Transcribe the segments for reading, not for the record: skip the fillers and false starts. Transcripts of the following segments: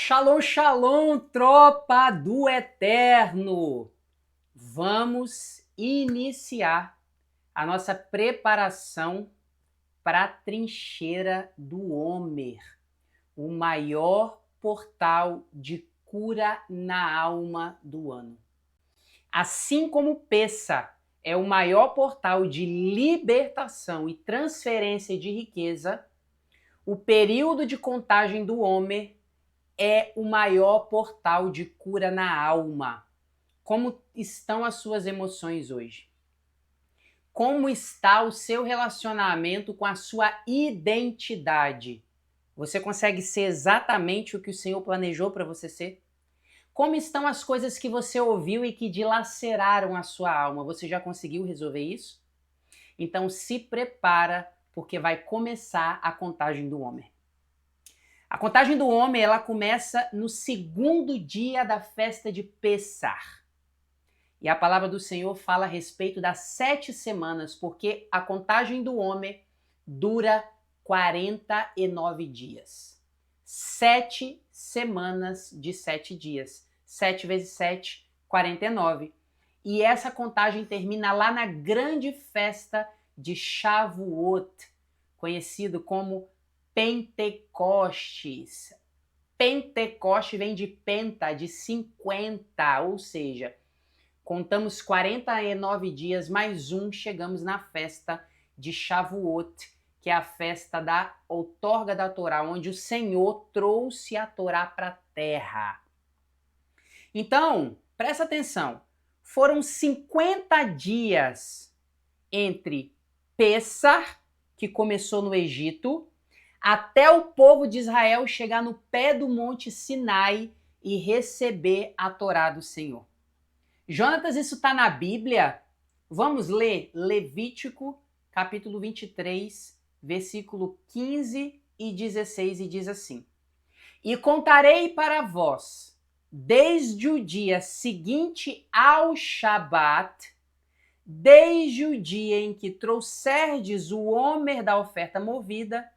Shalom, shalom, tropa do Eterno! Vamos iniciar a nossa preparação para a trincheira do Homer, o maior portal de cura na alma do ano. Assim como Pessa é o maior portal de libertação e transferência de riqueza, o período de contagem do Homer é o maior portal de cura na alma. Como estão as suas emoções hoje? Como está o seu relacionamento com a sua identidade? Você consegue ser exatamente o que o Senhor planejou para você ser? Como estão as coisas que você ouviu e que dilaceraram a sua alma? Você já conseguiu resolver isso? Então se prepara, porque vai começar a contagem do Homer. A contagem do Homer, ela começa no segundo dia da festa de Pessah. E a palavra do Senhor fala a respeito das 7 semanas, porque a contagem do Homer dura 49 dias. 7 semanas de 7 dias. 7 vezes 7, 49. E essa contagem termina lá na grande festa de Shavuot, conhecido como Pentecostes. Pentecoste vem de penta, de 50, ou seja, contamos 49 dias mais um, chegamos na festa de Shavuot, que é a festa da outorga da Torá, onde o Senhor trouxe a Torá para a terra. Então, presta atenção, foram 50 dias entre Pessah, que começou no Egito, até o povo de Israel chegar no pé do monte Sinai e receber a Torá do Senhor. Jonatas, isso está na Bíblia? Vamos ler Levítico, capítulo 23, versículo 15 e 16, e diz assim: E contarei para vós, desde o dia seguinte ao Shabat, desde o dia em que trouxerdes o Homer da oferta movida,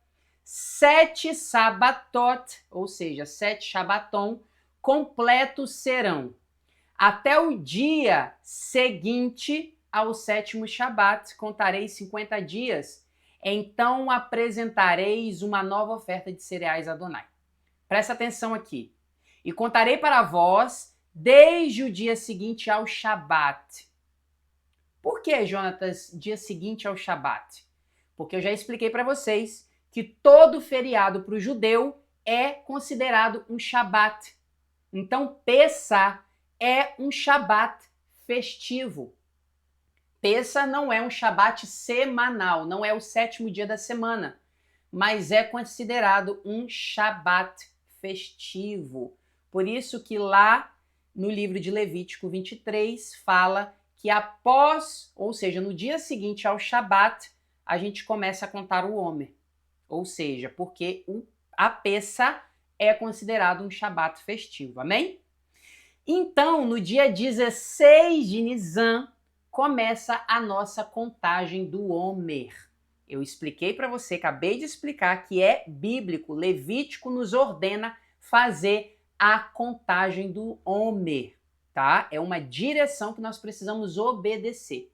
7 sabatot, ou seja, 7 shabaton, completos serão, até o dia seguinte ao 7º shabat, contareis 50 dias, então apresentareis uma nova oferta de cereais a Adonai. Presta atenção aqui. E contarei para vós desde o dia seguinte ao shabat. Por que, Jonatas, dia seguinte ao shabat? Porque eu já expliquei para vocês que todo feriado para o judeu é considerado um shabat. Então, Pessah é um shabat festivo. Pessah não é um shabat semanal, não é o 7º dia da semana, mas é considerado um shabat festivo. Por isso que lá no livro de Levítico 23 fala que após, ou seja, no dia seguinte ao shabat, a gente começa a contar o Homer. Ou seja, porque a Pessah é considerado um shabat festivo, amém? Então, no dia 16 de Nisan, começa a nossa contagem do Homer. Eu expliquei para você, acabei de explicar que é bíblico, Levítico nos ordena fazer a contagem do Homer, tá? É uma direção que nós precisamos obedecer.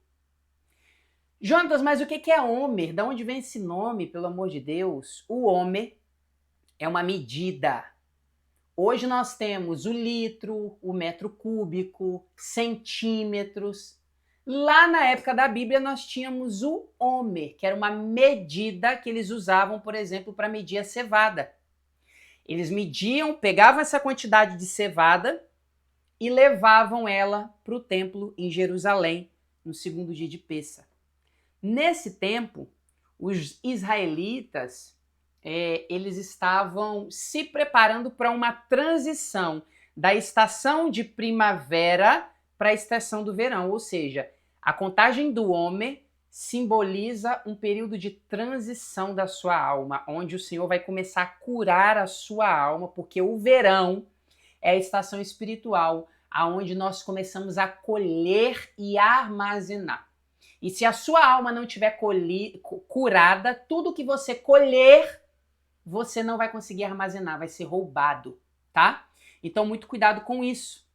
Jonatas, mas o que é Homer? De onde vem esse nome, pelo amor de Deus? O Homer é uma medida. Hoje nós temos o litro, o metro cúbico, centímetros. Lá na época da Bíblia nós tínhamos o Homer, que era uma medida que eles usavam, por exemplo, para medir a cevada. Eles mediam, pegavam essa quantidade de cevada e levavam ela para o templo em Jerusalém, no segundo dia de Pessah. Nesse tempo, os israelitas, eles estavam se preparando para uma transição da estação de primavera para a estação do verão, ou seja, a contagem do Homer simboliza um período de transição da sua alma, onde o Senhor vai começar a curar a sua alma, porque o verão é a estação espiritual, aonde nós começamos a colher e armazenar. E se a sua alma não estiver curada, tudo que você colher, você não vai conseguir armazenar, vai ser roubado. tá? Então, muito cuidado com isso.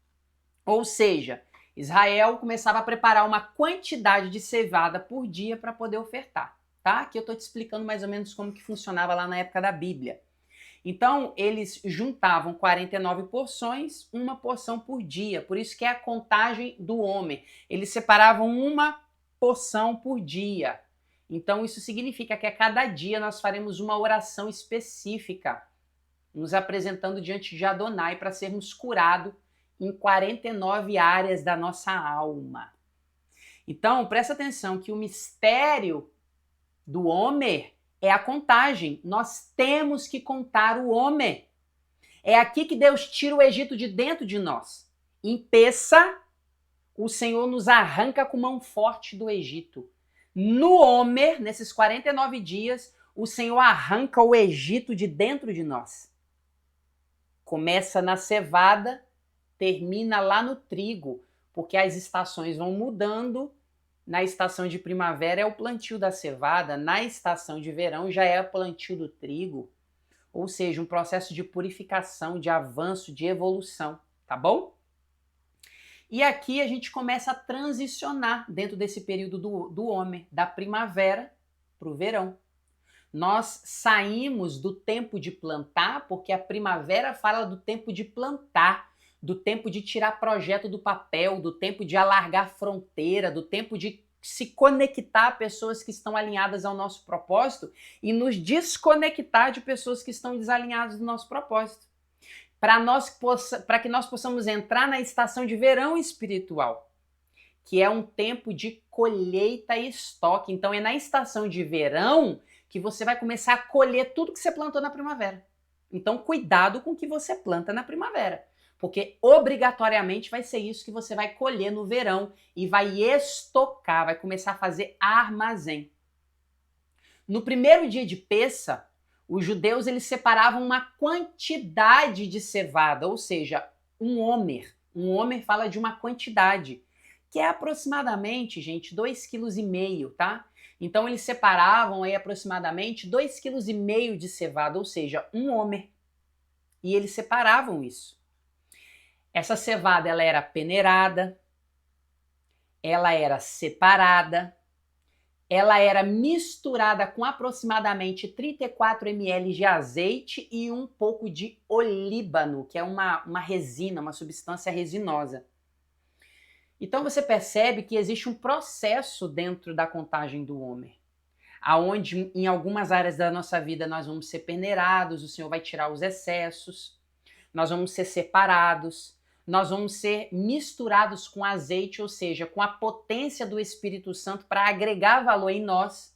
Ou seja, Israel começava a preparar uma quantidade de cevada por dia para poder ofertar, tá? Aqui eu estou te explicando mais ou menos como que funcionava lá na época da Bíblia. Então, eles juntavam 49 porções, uma porção por dia. Por isso que é a contagem do homem. Eles separavam uma porção por dia. Então, isso significa que a cada dia nós faremos uma oração específica, nos apresentando diante de Adonai para sermos curados em 49 áreas da nossa alma. Então, presta atenção que o mistério do Homer é a contagem. Nós temos que contar o Homer. É aqui que Deus tira o Egito de dentro de nós. Em Pessa, o Senhor nos arranca com mão forte do Egito. No Homer, nesses 49 dias, o Senhor arranca o Egito de dentro de nós. Começa na cevada, termina lá no trigo, porque as estações vão mudando. Na estação de primavera é o plantio da cevada, na estação de verão já é o plantio do trigo. Ou seja, um processo de purificação, de avanço, de evolução, tá bom? E aqui a gente começa a transicionar dentro desse período do homem, da primavera para o verão. Nós saímos do tempo de plantar, porque a primavera fala do tempo de plantar, do tempo de tirar projeto do papel, do tempo de alargar fronteira, do tempo de se conectar a pessoas que estão alinhadas ao nosso propósito e nos desconectar de pessoas que estão desalinhadas do nosso propósito. Para que nós possamos entrar na estação de verão espiritual, que é um tempo de colheita e estoque. Então é na estação de verão que você vai começar a colher tudo que você plantou na primavera. Então cuidado com o que você planta na primavera, porque obrigatoriamente vai ser isso que você vai colher no verão e vai estocar, vai começar a fazer armazém. No primeiro dia de Pessa, os judeus eles separavam uma quantidade de cevada, ou seja, um homer. Um homer fala de uma quantidade, que é aproximadamente, gente, 2,5 kg, tá? Então eles separavam aí aproximadamente 2,5 kg de cevada, ou seja, um homer. E eles separavam isso. Essa cevada ela era peneirada, ela era separada, ela era misturada com aproximadamente 34 ml de azeite e um pouco de olíbano, que é uma resina, uma substância resinosa. Então você percebe que existe um processo dentro da contagem do Homer, aonde em algumas áreas da nossa vida nós vamos ser peneirados, o Senhor vai tirar os excessos, nós vamos ser separados, nós vamos ser misturados com azeite, ou seja, com a potência do Espírito Santo para agregar valor em nós.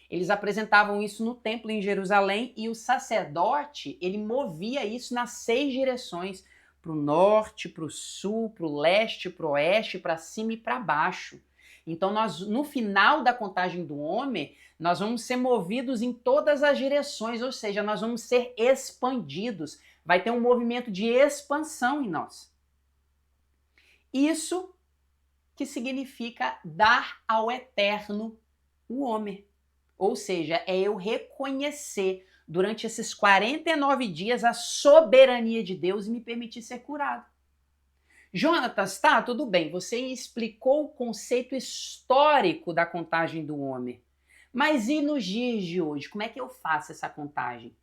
Eles apresentavam isso no templo em Jerusalém e o sacerdote, ele movia isso nas 6 direções, para o norte, para o sul, para o leste, para o oeste, para cima e para baixo. Então, nós, no final da contagem do homem, nós vamos ser movidos em todas as direções, ou seja, nós vamos ser expandidos. Vai ter um movimento de expansão em nós. Isso que significa dar ao eterno o homem. Ou seja, é eu reconhecer durante esses 49 dias a soberania de Deus e me permitir ser curado. Jonatas, tá, tudo bem, você explicou o conceito histórico da contagem do homem. Mas e nos dias de hoje? Como é que eu faço essa contagem?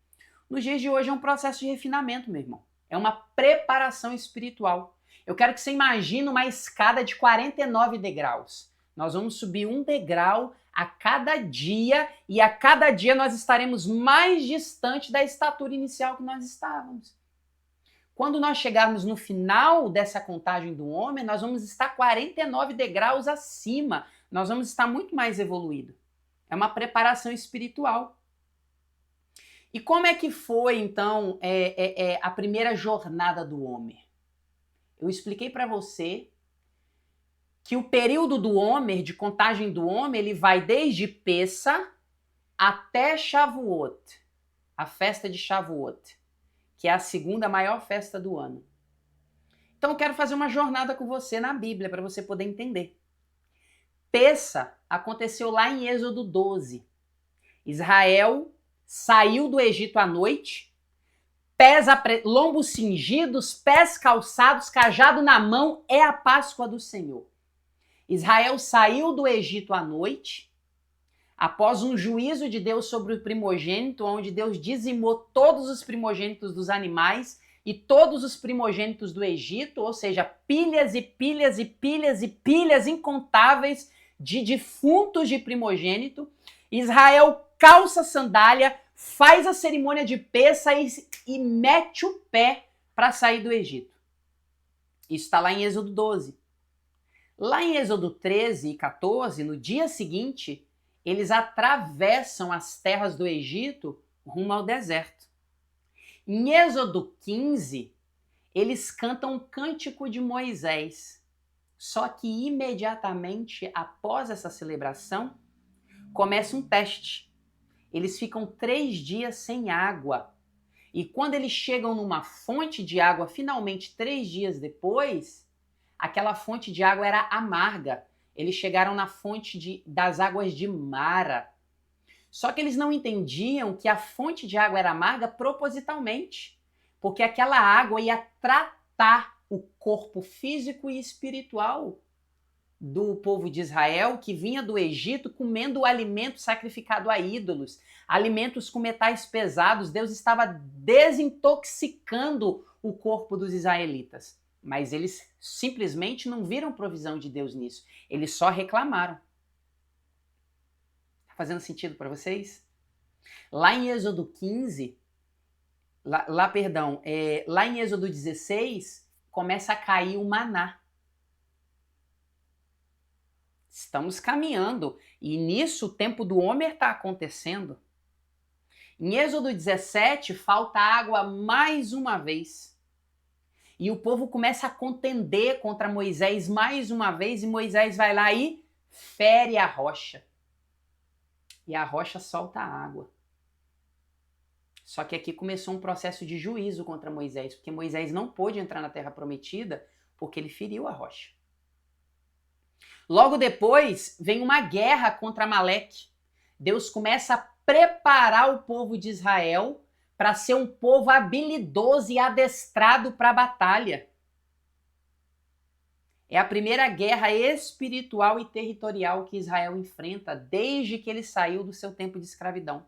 Nos dias de hoje é um processo de refinamento, meu irmão. É uma preparação espiritual. Eu quero que você imagine uma escada de 49 degraus. Nós vamos subir um degrau a cada dia e a cada dia nós estaremos mais distante da estatura inicial que nós estávamos. Quando nós chegarmos no final dessa contagem do homem, nós vamos estar 49 degraus acima. Nós vamos estar muito mais evoluído. É uma preparação espiritual. E como é que foi, então, a primeira jornada do homem? Eu expliquei para você que o período do Homer, de contagem do Homer, ele vai desde Pessa até Shavuot, a festa de Shavuot, que é a segunda maior festa do ano. Então eu quero fazer uma jornada com você na Bíblia para você poder entender. Pessa aconteceu lá em Êxodo 12. Israel saiu do Egito à noite, lombos cingidos, pés calçados, cajado na mão, é a Páscoa do Senhor. Israel saiu do Egito à noite, após um juízo de Deus sobre o primogênito, onde Deus dizimou todos os primogênitos dos animais e todos os primogênitos do Egito, ou seja, pilhas e pilhas e pilhas e pilhas incontáveis de defuntos de primogênito. Israel calça a sandália, faz a cerimônia de Pêssar e mete o pé para sair do Egito. Isso está lá em Êxodo 12. Lá em Êxodo 13 e 14, no dia seguinte, eles atravessam as terras do Egito rumo ao deserto. Em Êxodo 15, eles cantam o cântico de Moisés. Só que imediatamente após essa celebração, começa um teste. Eles ficam 3 dias sem água. E quando eles chegam numa fonte de água, finalmente 3 dias depois, aquela fonte de água era amarga. Eles chegaram na fonte das águas de Mara. Só que eles não entendiam que a fonte de água era amarga propositalmente, porque aquela água ia tratar o corpo físico e espiritual do povo de Israel que vinha do Egito comendo o alimento sacrificado a ídolos, alimentos com metais pesados. Deus estava desintoxicando o corpo dos israelitas. Mas eles simplesmente não viram provisão de Deus nisso. Eles só reclamaram. Tá fazendo sentido para vocês? Lá em Êxodo 15, lá em Êxodo 16, começa a cair o maná. Estamos caminhando e nisso o tempo do Homer está acontecendo. Em Êxodo 17, falta água mais uma vez. E o povo começa a contender contra Moisés mais uma vez, e Moisés vai lá e fere a rocha. E a rocha solta a água. Só que aqui começou um processo de juízo contra Moisés, porque Moisés não pôde entrar na Terra Prometida porque ele feriu a rocha. Logo depois, vem uma guerra contra Amaleque. Deus começa a preparar o povo de Israel para ser um povo habilidoso e adestrado para a batalha. É a primeira guerra espiritual e territorial que Israel enfrenta desde que ele saiu do seu tempo de escravidão.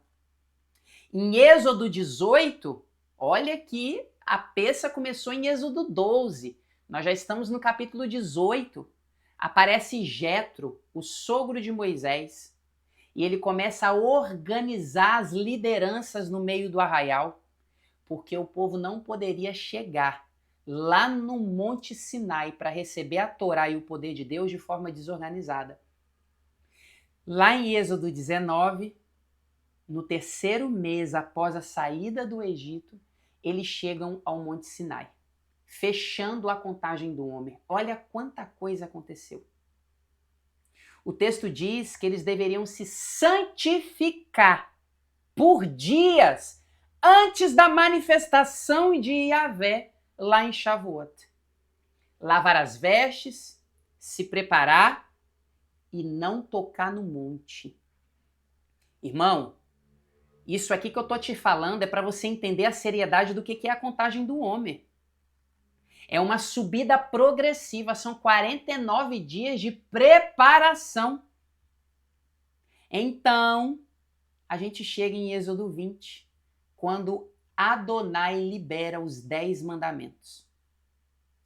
Em Êxodo 18, olha que a peça começou em Êxodo 12. Nós já estamos no capítulo 18. Aparece Jetro, o sogro de Moisés, e ele começa a organizar as lideranças no meio do arraial, porque o povo não poderia chegar lá no Monte Sinai para receber a Torá e o poder de Deus de forma desorganizada. Lá em Êxodo 19, no 3º mês após a saída do Egito, eles chegam ao Monte Sinai, fechando a contagem do Homer. Olha quanta coisa aconteceu. O texto diz que eles deveriam se santificar por dias antes da manifestação de Yahvé lá em Shavuot. Lavar as vestes, se preparar e não tocar no monte. Irmão, isso aqui que eu tô te falando é para você entender a seriedade do que é a contagem do Homer. É uma subida progressiva, são 49 dias de preparação. Então, a gente chega em Êxodo 20, quando Adonai libera os 10 mandamentos.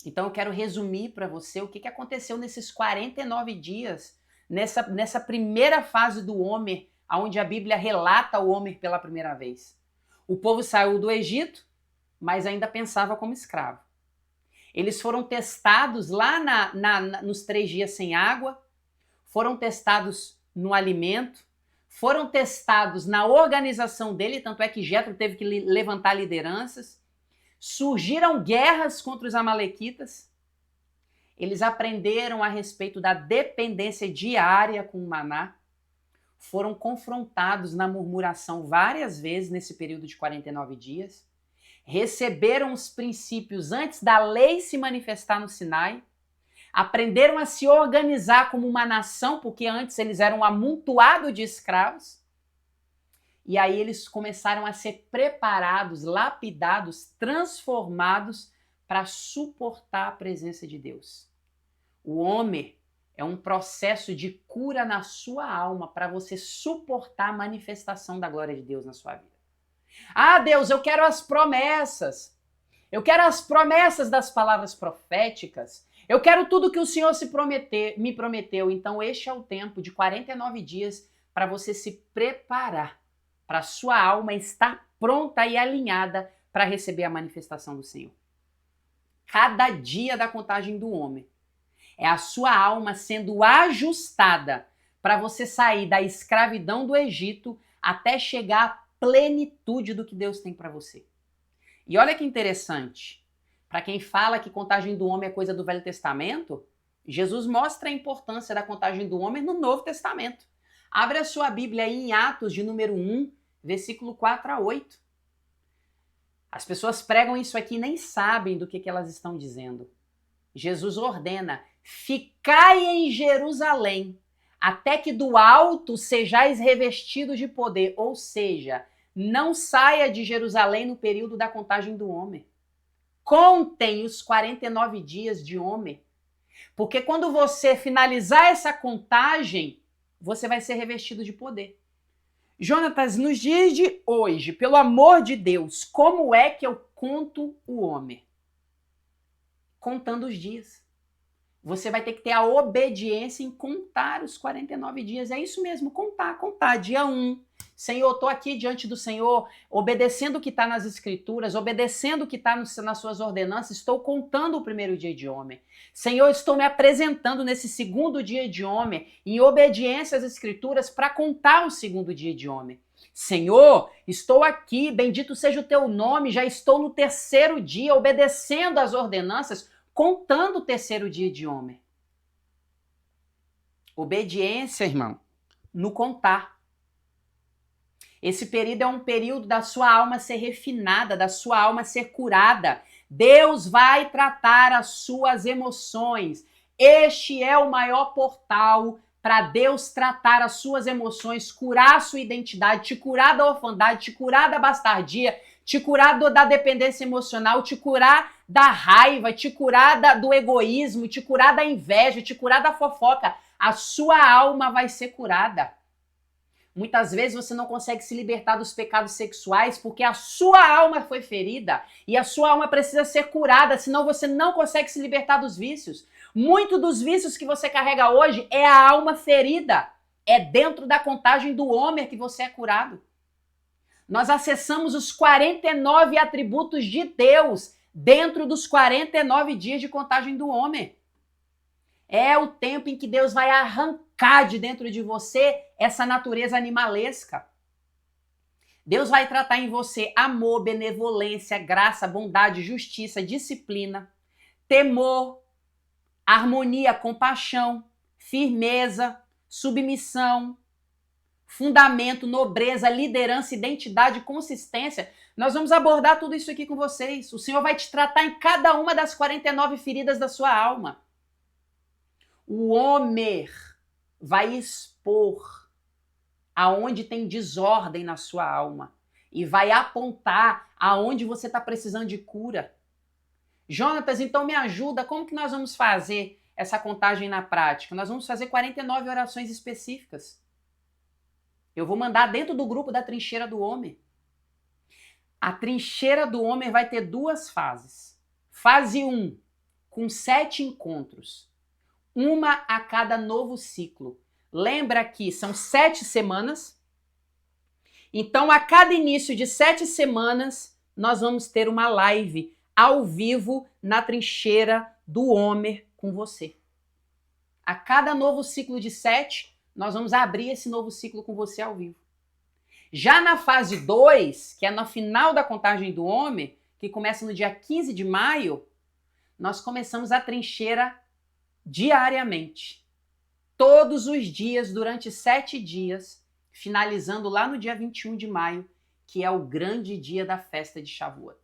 Então, eu quero resumir para você o que aconteceu nesses 49 dias, nessa primeira fase do Homer, onde a Bíblia relata o Homer pela primeira vez. O povo saiu do Egito, mas ainda pensava como escravo. Eles foram testados lá nos 3 dias sem água, foram testados no alimento, foram testados na organização dele, tanto é que Jetro teve que levantar lideranças. Surgiram guerras contra os amalequitas. Eles aprenderam a respeito da dependência diária com o maná. Foram confrontados na murmuração várias vezes nesse período de 49 dias. Receberam os princípios antes da lei se manifestar no Sinai, aprenderam a se organizar como uma nação, porque antes eles eram um amontoado de escravos, e aí eles começaram a ser preparados, lapidados, transformados para suportar a presença de Deus. O Homer é um processo de cura na sua alma para você suportar a manifestação da glória de Deus na sua vida. Ah, Deus, eu quero as promessas. Eu quero as promessas das palavras proféticas. Eu quero tudo que o Senhor me prometeu. Então este é o tempo de 49 dias para você se preparar, para a sua alma estar pronta e alinhada para receber a manifestação do Senhor. Cada dia da contagem do homem é a sua alma sendo ajustada para você sair da escravidão do Egito até chegar à plenitude do que Deus tem para você. E olha que interessante, para quem fala que contagem do homem é coisa do Velho Testamento, Jesus mostra a importância da contagem do homem no Novo Testamento. Abre a sua Bíblia aí em Atos de número 1, versículo 4 a 8. As pessoas pregam isso aqui e nem sabem do que elas estão dizendo. Jesus ordena: ficai em Jerusalém, até que do alto sejais revestidos de poder. Ou seja, não saia de Jerusalém no período da contagem do homem. Contem os 49 dias de homem. Porque quando você finalizar essa contagem, você vai ser revestido de poder. Jonatas, nos dias de hoje, pelo amor de Deus, como é que eu conto o homem? Contando os dias. Você vai ter que ter a obediência em contar os 49 dias. É isso mesmo, contar. Dia 1. Senhor, eu estou aqui diante do Senhor, obedecendo o que está nas Escrituras, obedecendo o que está nas suas ordenanças, estou contando o primeiro dia de homem. Senhor, estou me apresentando nesse segundo dia de homem, em obediência às Escrituras, para contar o segundo dia de homem. Senhor, estou aqui, bendito seja o teu nome, já estou no terceiro dia, obedecendo às ordenanças, contando o terceiro dia de homem. Obediência, irmão, no contar. Esse período é um período da sua alma ser refinada, da sua alma ser curada. Deus vai tratar as suas emoções. Este é o maior portal para Deus tratar as suas emoções, curar a sua identidade, te curar da orfandade, te curar da bastardia, te curar da dependência emocional, te curar da raiva, te curar do egoísmo, te curar da inveja, te curar da fofoca. A sua alma vai ser curada. Muitas vezes você não consegue se libertar dos pecados sexuais porque a sua alma foi ferida e a sua alma precisa ser curada, senão você não consegue se libertar dos vícios. Muito dos vícios que você carrega hoje é a alma ferida. É dentro da contagem do homem que você é curado. Nós acessamos os 49 atributos de Deus dentro dos 49 dias de contagem do homem. É o tempo em que Deus vai arrancar de dentro de você essa natureza animalesca. Deus vai tratar em você amor, benevolência, graça, bondade, justiça, disciplina, temor, harmonia, compaixão, firmeza, submissão, fundamento, nobreza, liderança, identidade, consistência. Nós vamos abordar tudo isso aqui com vocês. O Senhor vai te tratar em cada uma das 49 feridas da sua alma. O Homer vai expor aonde tem desordem na sua alma e vai apontar aonde você está precisando de cura. Jonatas, então me ajuda, como que nós vamos fazer essa contagem na prática? Nós vamos fazer 49 orações específicas. Eu vou mandar dentro do grupo da Trincheira do Homem. A Trincheira do Homem vai ter 2 fases. Fase 1, com 7 encontros. Uma a cada novo ciclo. Lembra que são 7 semanas. Então, a cada início de 7 semanas, nós vamos ter uma live ao vivo na Trincheira do Homer com você. A cada novo ciclo de 7, nós vamos abrir esse novo ciclo com você ao vivo. Já na fase 2, que é no final da contagem do homem, que começa no dia 15 de maio, nós começamos a trincheira diariamente. Todos os dias, durante 7 dias, finalizando lá no dia 21 de maio, que é o grande dia da festa de Shavuot.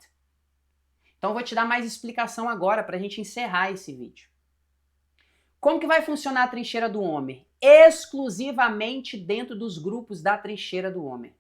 Então, eu vou te dar mais explicação agora para a gente encerrar esse vídeo. Como que vai funcionar a Trincheira do Homem? Exclusivamente dentro dos grupos da Trincheira do Homem.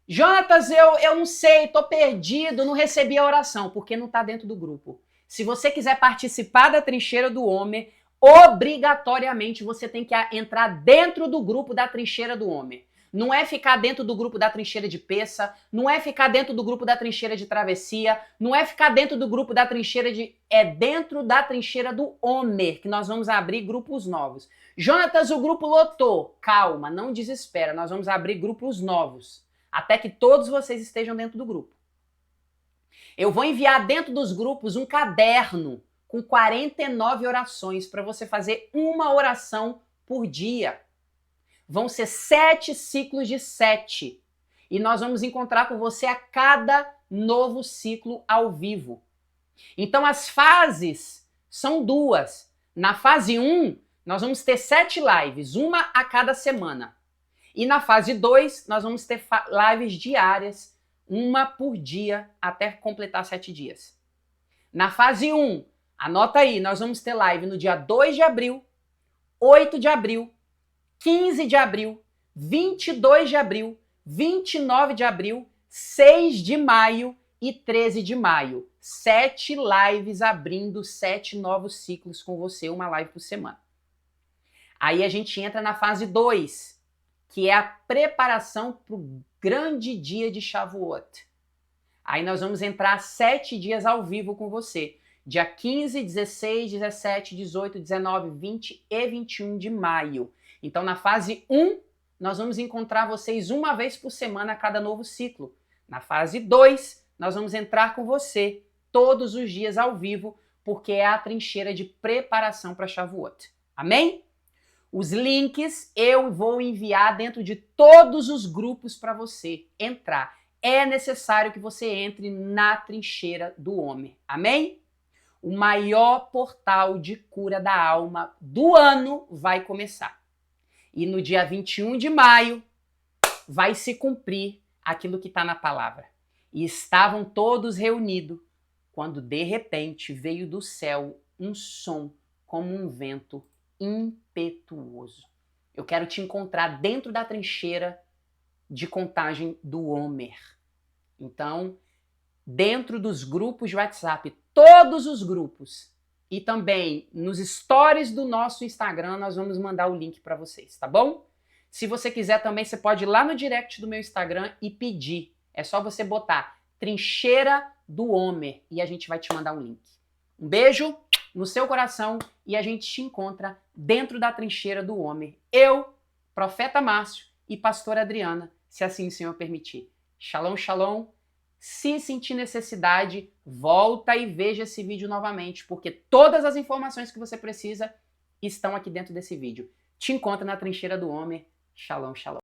Jonatas, eu não sei, tô perdido, não recebi a oração, porque não tá dentro do grupo. Se você quiser participar da Trincheira do Homer, obrigatoriamente você tem que entrar dentro do grupo da Trincheira do Homer. Não é ficar dentro do grupo da Trincheira de Peça, não é ficar dentro do grupo da Trincheira de Travessia, não é ficar dentro do grupo da Trincheira de... É dentro da Trincheira do Homer que nós vamos abrir grupos novos. Jonatas, o grupo lotou. Calma, não desespera, nós vamos abrir grupos novos. Até que todos vocês estejam dentro do grupo. Eu vou enviar dentro dos grupos um caderno com 49 orações para você fazer uma oração por dia. Vão ser 7 ciclos de 7. E nós vamos encontrar com você a cada novo ciclo ao vivo. Então as fases são 2. Na fase 1, nós vamos ter 7 lives, uma a cada semana. E na fase 2, nós vamos ter lives diárias, uma por dia, até completar 7 dias. Na fase 1, anota aí, nós vamos ter live no dia 2 de abril, 8 de abril, 15 de abril, 22 de abril, 29 de abril, 6 de maio e 13 de maio. 7 lives abrindo 7 novos ciclos com você, uma live por semana. Aí a gente entra na fase 2, que é a preparação para o grande dia de Shavuot. Aí nós vamos entrar 7 dias ao vivo com você. Dia 15, 16, 17, 18, 19, 20 e 21 de maio. Então na fase 1, nós vamos encontrar vocês uma vez por semana a cada novo ciclo. Na fase 2, nós vamos entrar com você todos os dias ao vivo, porque é a trincheira de preparação para Shavuot. Amém? Os links eu vou enviar dentro de todos os grupos para você entrar. É necessário que você entre na Trincheira do Homer. Amém? O maior portal de cura da alma do ano vai começar. E no dia 21 de maio vai se cumprir aquilo que está na palavra. E estavam todos reunidos quando de repente veio do céu um som como um vento impetuoso. Eu quero te encontrar dentro da trincheira de contagem do Homer. Então, dentro dos grupos de WhatsApp, todos os grupos, e também nos stories do nosso Instagram, nós vamos mandar o link para vocês, tá bom? Se você quiser também, você pode ir lá no direct do meu Instagram e pedir. É só você botar Trincheira do Homer e a gente vai te mandar um link. Um beijo no seu coração e a gente te encontra dentro da Trincheira do Homer. Eu, Profeta Márcio e Pastora Adriana, se assim o Senhor permitir. Shalom, shalom. Se sentir necessidade, volta e veja esse vídeo novamente, porque todas as informações que você precisa estão aqui dentro desse vídeo. Te encontro na Trincheira do Homer. Shalom, shalom.